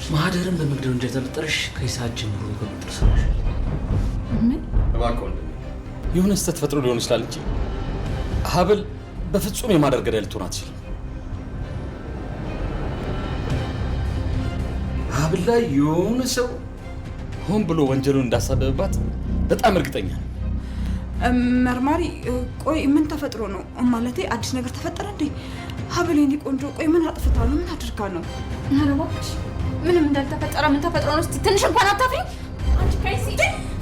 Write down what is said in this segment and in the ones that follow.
ማህደርን በመግደል እንደተጠረጠርሽ ከይሳት ጀምሮ በቁጥጥር ስር ነሽ። ምን? እባክህ ወንድሜ የሆነ ስህተት ፈጥሮ ሊሆን ይችላል እንጂ ሀብል በፍጹም የማህደር ገዳይ ልትሆን አትችልም። ሀብል ላይ የሆነ ሰው ሆን ብሎ ወንጀሉን እንዳሳበበባት በጣም እርግጠኛ ነው። መርማሪ፣ ቆይ ምን ተፈጥሮ ነው? ማለቴ አዲስ ነገር ተፈጠረ እንዴ? ሀብል የኔ ቆንጆ፣ ቆይ ምን አጥፍታ ነው? ምን አድርጋ ነው? ኧረ እባክሽ ምንም እንዳልተፈጠረ ምን ተፈጥሮ ነው? እስቲ ትንሽ እንኳን አታፍሪኝ? አንቺ ከይሲ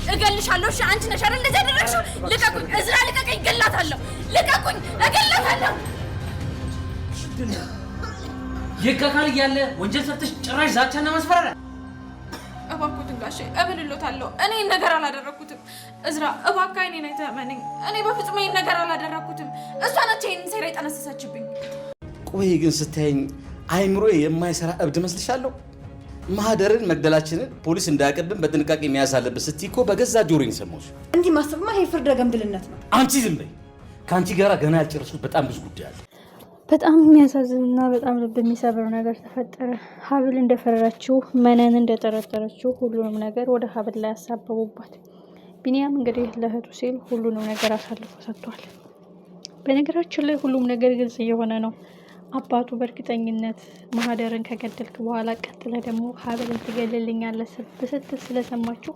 እገልሻለሁ። እሺ አንቺ ነሽ አይደል እንደዚህ ያደረግሽው? ልቀቁኝ! እዝራ ልቀቀኝ! እገላታለሁ! ልቀቁኝ! እገላታለሁ! የህግ አካል እያለ ወንጀል ሰርተሽ ጭራሽ ዛቻና ማስፈራሪያ! እባክዎትን ጋሼ እምልሎታለሁ። እኔ ነገር አላደረኩትም። እዝራ እባክህ እኔን አይተመነኝ። እኔ በፍጹም ይሄን ነገር አላደረኩትም። እሷ ነች ይሄን ሴራ የጠነሰሰችብኝ። ቆይ ግን ስታየኝ አይምሮ የማይሰራ እብድ መስልሻለሁ? ማህደርን መግደላችንን ፖሊስ እንዳያቀብን በጥንቃቄ መያዝ አለብን ስትይ እኮ በገዛ ጆሮዬ ሰማሁሽ። እንዲህ ማሰብማ ይሄ ፍርደ ገምድልነት ነው። አንቺ ዝም በይ። ከአንቺ ጋር ገና ያልጨረስኩት በጣም ብዙ ጉዳይ አለ። በጣም የሚያሳዝንና በጣም ልብ የሚሰብር ነገር ተፈጠረ። ሀብል እንደፈረረችው መነን እንደጠረጠረችው ሁሉንም ነገር ወደ ሀብል ላይ ያሳበቡባት። ቢኒያም እንግዲህ ለእህቱ ሲል ሁሉንም ነገር አሳልፎ ሰጥቷል። በነገራችን ላይ ሁሉም ነገር ግልጽ እየሆነ ነው። አባቱ በእርግጠኝነት ማህደርን ከገደልክ በኋላ ቀጥለ ደግሞ ሀብልን ትገልልኛለህ ስትል ስለሰማችሁ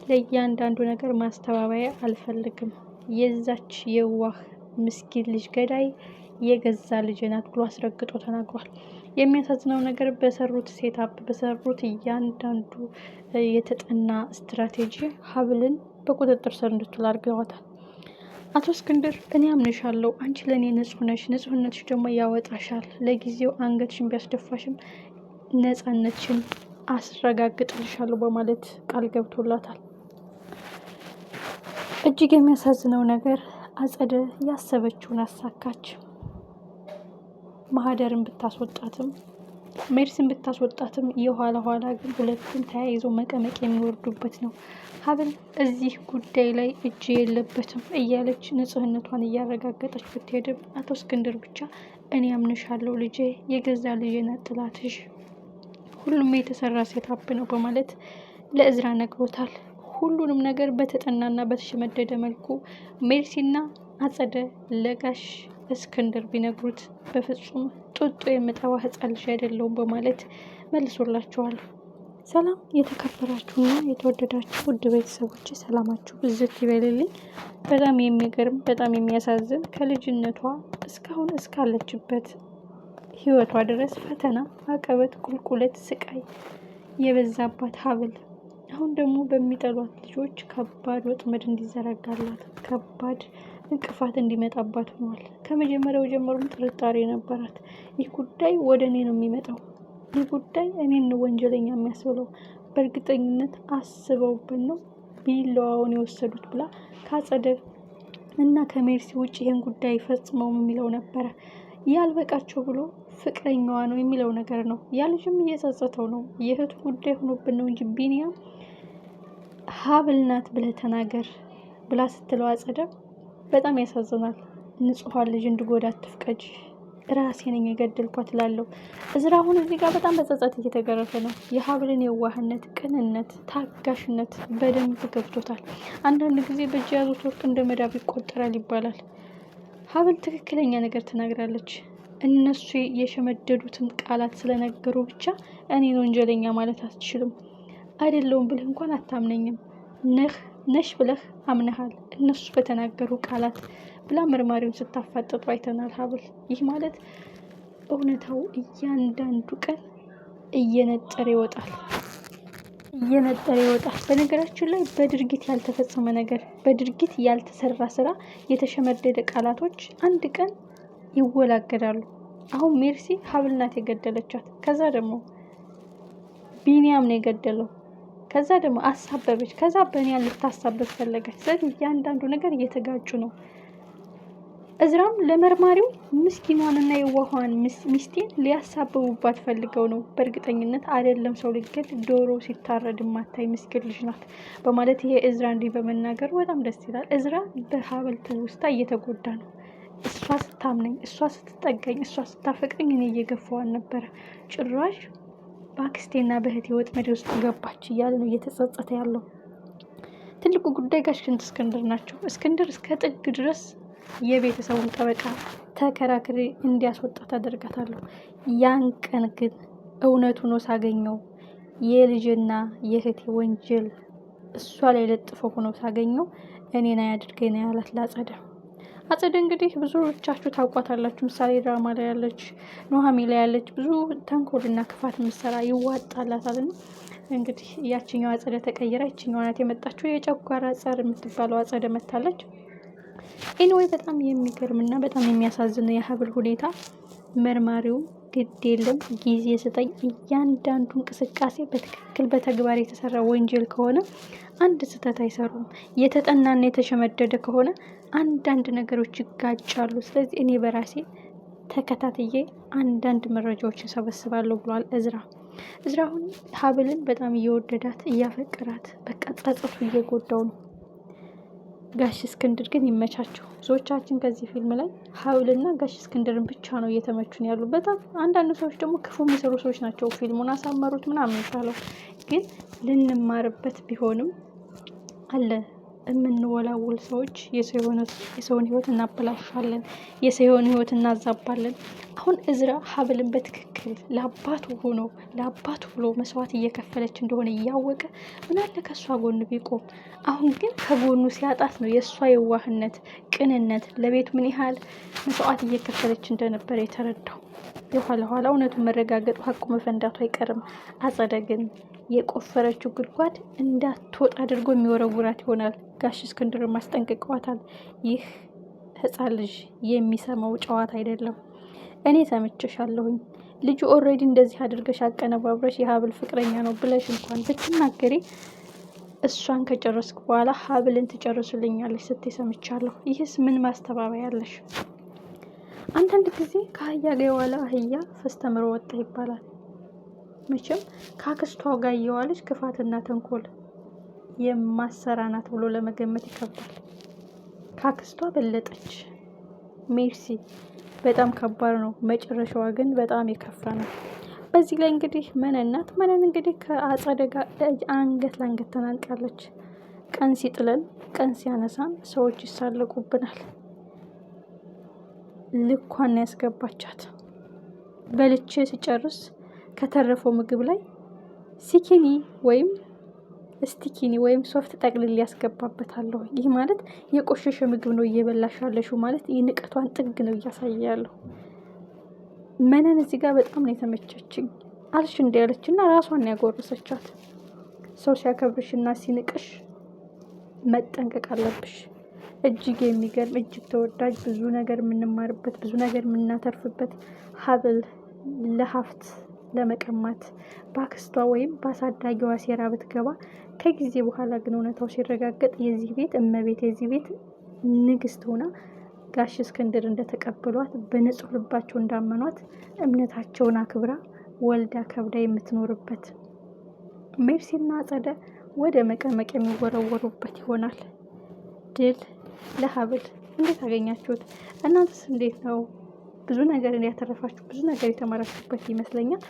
ለእያንዳንዱ ነገር ማስተባበያ አልፈልግም፣ የዛች የዋህ ምስኪን ልጅ ገዳይ የገዛ ልጅ ናት ብሎ አስረግጦ ተናግሯል። የሚያሳዝነው ነገር በሰሩት ሴታፕ በሰሩት እያንዳንዱ የተጠና ስትራቴጂ ሀብልን በቁጥጥር ስር እንድትውል አድርገዋታል። አቶ እስክንድር እኔ አምንሻለሁ፣ አንቺ ለእኔ ንጹህ ነሽ፣ ንጹህነትሽ ደግሞ ያወጣሻል። ለጊዜው አንገትሽን ቢያስደፋሽም ነፃነትሽን አስረጋግጥልሻለሁ በማለት ቃል ገብቶላታል። እጅግ የሚያሳዝነው ነገር አጸደ ያሰበችውን አሳካች። ማህደርን ብታስወጣትም ሜርሲን ብታስወጣትም የኋላ ኋላ ግን ሁለቱም ተያይዘው መቀመቅ የሚወርዱበት ነው። ሀብል እዚህ ጉዳይ ላይ እጅ የለበትም እያለች ንጽህነቷን እያረጋገጠች ብትሄድም አቶ እስክንድር ብቻ እኔ አምንሻለሁ ልጄ፣ የገዛ ልጄ ናት ጥላትሽ፣ ሁሉም የተሰራ ሴታፕ ነው በማለት ለእዝራ ነግሮታል። ሁሉንም ነገር በተጠናና በተሸመደደ መልኩ ሜርሲና አጸደ ለጋሽ እስክንድር ቢነግሩት በፍጹም ጡጦ የምጠባ ህፃን ልጅ አይደለሁም በማለት መልሶላቸዋል። ሰላም የተከበራችሁና የተወደዳችሁ ውድ ቤተሰቦች ሰላማችሁ ብዝት ይበልልኝ። በጣም የሚገርም በጣም የሚያሳዝን ከልጅነቷ እስካሁን እስካለችበት ህይወቷ ድረስ ፈተና፣ አቀበት፣ ቁልቁለት፣ ስቃይ የበዛባት ሀብል አሁን ደግሞ በሚጠሏት ልጆች ከባድ ወጥመድ እንዲዘረጋላት ከባድ እንቅፋት እንዲመጣባት ሆኗል። ከመጀመሪያው ጀምሮም ጥርጣሬ ነበራት። ይህ ጉዳይ ወደ እኔ ነው የሚመጣው፣ ይህ ጉዳይ እኔን ወንጀለኛ የሚያስብለው፣ በእርግጠኝነት አስበውበት ነው ቢላዋውን የወሰዱት ብላ ከአጸደ እና ከሜርሲ ውጭ ይህን ጉዳይ ፈጽመው የሚለው ነበረ። ያልበቃቸው ብሎ ፍቅረኛዋ ነው የሚለው ነገር ነው። ያ ልጅም እየጸጸተው ነው። የእህቱ ጉዳይ ሆኖብን ነው እንጂ ቢኒያም ሀብል ናት ብለህ ተናገር ብላ ስትለው አጸደ በጣም ያሳዝናል። ንጹሃን ልጅ እንድጎዳ አትፍቀጅ፣ ራሴ ነኝ የገደልኳት እላለሁ። እዝራ አሁን እዚህ ጋር በጣም በጸጸት እየተገረፈ ነው። የሀብልን የዋህነት፣ ቅንነት፣ ታጋሽነት በደንብ ገብቶታል። አንዳንድ ጊዜ በእጅ ያዙት ወርቅ እንደ መዳብ ይቆጠራል ይባላል። ሀብል ትክክለኛ ነገር ተናግራለች። እነሱ የሸመደዱትን ቃላት ስለነገሩ ብቻ እኔን ወንጀለኛ ማለት አትችልም። አይደለውም ብለህ እንኳን አታምነኝም። ነሽ ብለህ አምነሃል እነሱ በተናገሩ ቃላት ብላ መርማሪውን ስታፋጠጡ አይተናል። ሀብል ይህ ማለት እውነታው እያንዳንዱ ቀን እየነጠረ ይወጣል። በነገራችን ላይ በድርጊት ያልተፈጸመ ነገር፣ በድርጊት ያልተሰራ ስራ፣ የተሸመደደ ቃላቶች አንድ ቀን ይወላገዳሉ። አሁን ሜርሲ ሀብል ናት የገደለቻት፣ ከዛ ደግሞ ቢኒያም ነው የገደለው፣ ከዛ ደግሞ አሳበበች፣ ከዛ በእኔ ልታሳበብ ፈለገች። ስለዚህ እያንዳንዱ ነገር እየተጋጩ ነው። እዝራም ለመርማሪው ምስኪኗንና የዋኋን ሚስቴን ሊያሳብቡባት ፈልገው ነው። በእርግጠኝነት አይደለም ሰው ሊገል ዶሮ ሲታረድ ማታይ ምስኪን ልጅ ናት በማለት ይሄ እዝራ እንዲህ በመናገሩ በጣም ደስ ይላል። እዝራ በሀብል ትውስታ እየተጎዳ ነው። እሷ ስታምነኝ፣ እሷ ስትጠጋኝ፣ እሷ ስታፈቅረኝ እኔ እየገፋዋን ነበረ። ጭራሽ በአክስቴና በእህቴ ወጥመድ ውስጥ ገባች እያለ ነው እየተጸጸተ ያለው። ትልቁ ጉዳይ ጋሽ እስክንድር ናቸው። እስክንድር እስከ ጥግ ድረስ የቤተሰቡን ጠበቃ ተከራክሬ እንዲያስወጣት አደርጋታለሁ። ያን ቀን ግን እውነቱ ነው ሳገኘው የልጅና የእህቴ ወንጀል እሷ ላይ ለጥፎ ሆኖ ሳገኘው እኔን አያድርገኝ ነው ያላት ለአጸደ። አጸደ እንግዲህ ብዙዎቻችሁ ታውቋታላችሁ። ምሳሌ ድራማ ላይ ያለች፣ ኑሃሚ ላይ ያለች ብዙ ተንኮልና ክፋት ምሰራ ይዋጣላታል። እንግዲህ ያችኛው አጸደ ተቀይራ ይችኛዋ ናት የመጣችው። የጨጓራ ጸር የምትባለው አጸደ መታለች። ኤኒዌይ በጣም የሚገርምና በጣም የሚያሳዝን የሀብል ሁኔታ። መርማሪው ግድ የለም ጊዜ ስጠኝ፣ እያንዳንዱ እንቅስቃሴ በትክክል በተግባር የተሰራ ወንጀል ከሆነ አንድ ስህተት አይሰሩም። የተጠናና የተሸመደደ ከሆነ አንዳንድ ነገሮች ይጋጫሉ። ስለዚህ እኔ በራሴ ተከታትዬ አንዳንድ መረጃዎችን ሰበስባለሁ ብሏል እዝራ። እዝራ አሁን ሀብልን በጣም እየወደዳት እያፈቀራት፣ በቃ ጸጸቱ እየጎዳው ነው። ጋሽ እስክንድር ግን ይመቻቸው። ብዙዎቻችን ከዚህ ፊልም ላይ ሀብልና ጋሽ እስክንድርን ብቻ ነው እየተመቹን ያሉ። በጣም አንዳንድ ሰዎች ደግሞ ክፉ የሚሰሩ ሰዎች ናቸው ፊልሙን አሳመሩት ምናምን ይባላል። ግን ልንማርበት ቢሆንም አለ የምንወላውል ሰዎች የሰውን ህይወት እናበላሻለን፣ የሰውን ህይወት እናዛባለን። አሁን እዝራ ሀብልን በትክክል ለአባቱ ብሎ መስዋዕት እየከፈለች እንደሆነ እያወቀ ምናለ ከእሷ ጎን ቢቆም። አሁን ግን ከጎኑ ሲያጣት ነው የእሷ የዋህነት፣ ቅንነት ለቤቱ ምን ያህል መስዋዕት እየከፈለች እንደነበረ የተረዳው። የኋላ ኋላ እውነቱን መረጋገጡ ሀቁ መፈንዳቱ አይቀርም። አጸደ ግን የቆፈረችው ጉድጓድ እንዳትወጣ አድርጎ የሚወረውራት ይሆናል። ጋሽ እስክንድር ማስጠንቅቀዋታል። ይህ ህፃን ልጅ የሚሰማው ጨዋታ አይደለም። እኔ ሰምቼሻለሁኝ። ልጁ ኦልሬዲ እንደዚህ አድርገሽ አቀነባብረሽ የሀብል ፍቅረኛ ነው ብለሽ እንኳን ብትናገሪ እሷን ከጨረስክ በኋላ ሀብልን ትጨርሱልኛለሽ ስትይ ሰምቻለሁ። ይህስ ምን ማስተባበያ ያለሽ? አንዳንድ ጊዜ ከአህያ ጋር የዋለ አህያ ፈስተምሮ ወጣ ይባላል። መቼም ከአክስቷ ጋር እየዋለች ክፋትና ተንኮል የማሰራናት ብሎ ለመገመት ይከብዳል። ከአክስቷ በለጠች። ሜርሲ በጣም ከባድ ነው። መጨረሻዋ ግን በጣም የከፋ ነው። በዚህ ላይ እንግዲህ መነናት እንግዲህ ከአጸደ ጋር አንገት ለአንገት ተናንቃለች። ቀን ሲጥለን ቀን ሲያነሳን ሰዎች ይሳለቁብናል። ልኳን ያስገባቻት። በልቼ ሲጨርስ ከተረፈው ምግብ ላይ ሲኪኒ ወይም ስቲኪኒ ወይም ሶፍት ጠቅልል ያስገባበታለሁ። ይህ ማለት የቆሸሸ ምግብ ነው እየበላሻለሽው ማለት የንቀቷን ጥግ ነው እያሳየ ያለው። መነን እዚህ ጋር በጣም ነው የተመቸችኝ። አልሽ እንዲያለችና ራሷን ያጎረሰቻት። ሰው ሲያከብርሽና ሲንቅሽ መጠንቀቅ አለብሽ። እጅግ የሚገርም እጅግ ተወዳጅ ብዙ ነገር የምንማርበት ብዙ ነገር የምናተርፍበት ሀብል ለሀብት ለመቀማት በአክስቷ ወይም በአሳዳጊዋ ሴራ ብትገባ ከጊዜ በኋላ ግን እውነታው ሲረጋገጥ የዚህ ቤት እመቤት የዚህ ቤት ንግስት ሆና ጋሽ እስክንድር እንደተቀበሏት በንጹህ ልባቸው እንዳመኗት እምነታቸውን አክብራ ወልዳ ከብዳ የምትኖርበት ሜርሲና አጸደ ወደ መቀመቅ የሚወረወሩበት ይሆናል። ድል ለሀብል። እንዴት አገኛችሁት? እናንተስ እንዴት ነው? ብዙ ነገር ያተረፋችሁ ብዙ ነገር የተማራችሁበት ይመስለኛል።